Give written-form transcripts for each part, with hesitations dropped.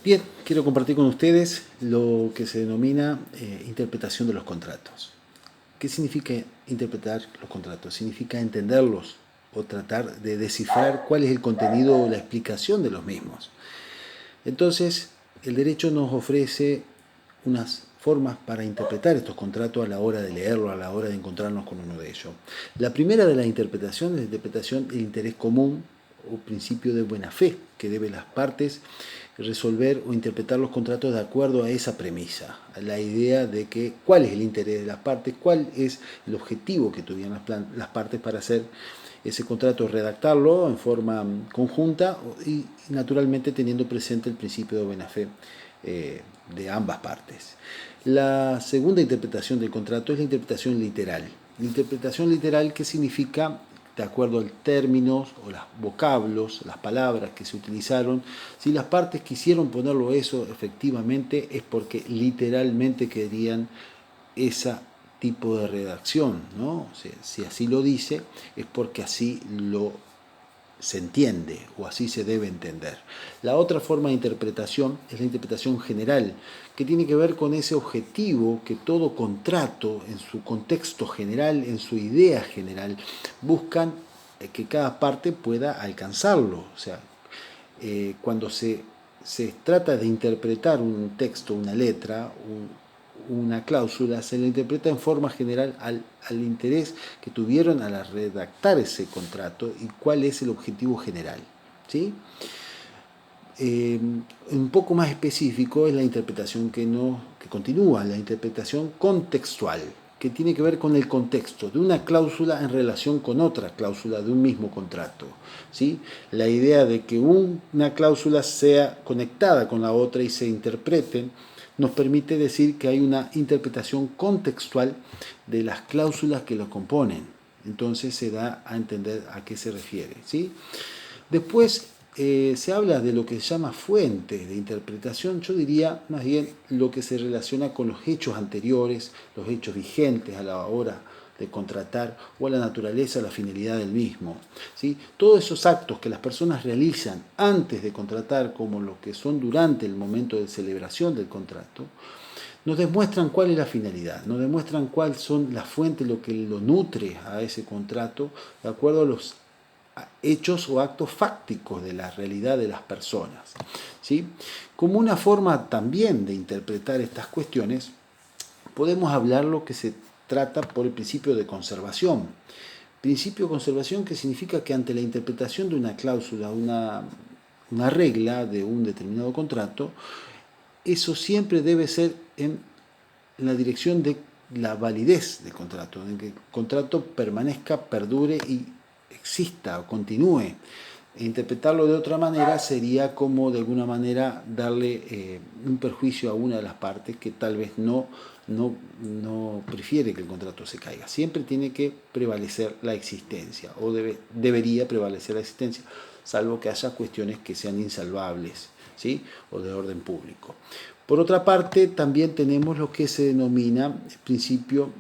Bien, quiero compartir con ustedes lo que se denomina interpretación de los contratos. ¿Qué significa interpretar los contratos? Significa entenderlos o tratar de descifrar cuál es el contenido o la explicación de los mismos. Entonces, el derecho nos ofrece unas formas para interpretar estos contratos a la hora de leerlo, a la hora de encontrarnos con uno de ellos. La primera de las interpretaciones es la interpretación del interés común o principio de buena fe, que deben las partes resolver o interpretar los contratos de acuerdo a esa premisa, a la idea de que cuál es el interés de las partes, cuál es el objetivo que tuvieron las partes para hacer ese contrato, redactarlo en forma conjunta y naturalmente teniendo presente el principio de buena fe de ambas partes. La segunda interpretación del contrato es la interpretación literal. La interpretación literal, ¿qué significa? De acuerdo al términos o los vocablos, las palabras que se utilizaron, si las partes quisieron ponerlo eso efectivamente es porque literalmente querían ese tipo de redacción, ¿no? O sea, si así lo dice es porque así lo se entiende o así se debe entender. La otra forma de interpretación es la interpretación general, que tiene que ver con ese objetivo que todo contrato, en su contexto general, en su idea general, buscan que cada parte pueda alcanzarlo. O sea, cuando se trata de interpretar un texto, una letra, una cláusula, se le interpreta en forma general al interés que tuvieron al redactar ese contrato y cuál es el objetivo general. ¿Sí? Un poco más específico es la interpretación que continúa, la interpretación contextual, que tiene que ver con el contexto de una cláusula en relación con otra cláusula de un mismo contrato. ¿Sí? La idea de que una cláusula sea conectada con la otra y se interpreten nos permite decir que hay una interpretación contextual de las cláusulas que lo componen. Entonces se da a entender a qué se refiere. ¿Sí? Después se habla de lo que se llama fuentes de interpretación, yo diría más bien lo que se relaciona con los hechos anteriores, los hechos vigentes a la hora de contratar o a la naturaleza, la finalidad del mismo. ¿Sí? Todos esos actos que las personas realizan antes de contratar, como los que son durante el momento de celebración del contrato, nos demuestran cuál es la finalidad, nos demuestran cuáles son las fuentes, lo que lo nutre a ese contrato, de acuerdo a los hechos o actos fácticos de la realidad de las personas. ¿Sí? Como una forma también de interpretar estas cuestiones, podemos hablar lo que se trata por el principio de conservación. Principio de conservación que significa que ante la interpretación de una cláusula, una regla de un determinado contrato, eso siempre debe ser en la dirección de la validez del contrato, en que el contrato permanezca, perdure y exista o continúe. Interpretarlo de otra manera sería como de alguna manera darle un perjuicio a una de las partes que tal vez no prefiere que el contrato se caiga. Siempre tiene que prevalecer la existencia o debería prevalecer la existencia, salvo que haya cuestiones que sean insalvables, ¿sí? O de orden público. Por otra parte, también tenemos lo que se denomina el principio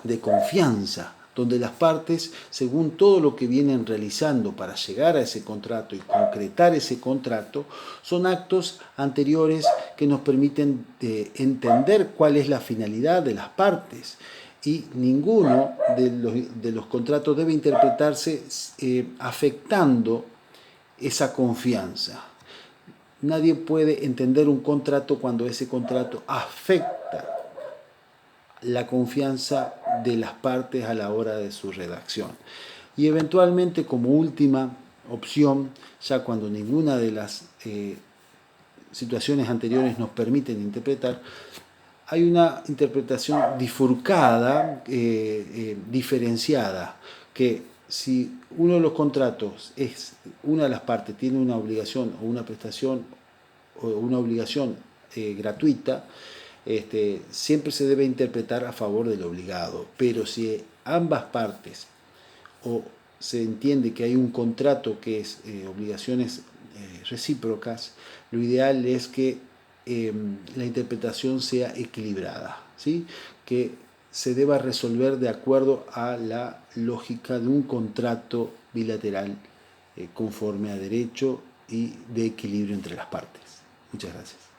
de confianza, donde las partes, según todo lo que vienen realizando para llegar a ese contrato y concretar ese contrato, son actos anteriores que nos permiten entender cuál es la finalidad de las partes. Y ninguno de los contratos debe interpretarse afectando esa confianza. Nadie puede entender un contrato cuando ese contrato afecta la confianza de las partes a la hora de su redacción. Y eventualmente, como última opción, ya cuando ninguna de las situaciones anteriores nos permiten interpretar, hay una interpretación bifurcada, diferenciada, que si uno de los contratos es, una de las partes tiene una obligación o una prestación o una obligación gratuita, siempre se debe interpretar a favor del obligado. Pero si ambas partes o se entiende que hay un contrato que es obligaciones recíprocas, lo ideal es que la interpretación sea equilibrada, ¿sí? Que se deba resolver de acuerdo a la lógica de un contrato bilateral conforme a derecho y de equilibrio entre las partes. Muchas gracias.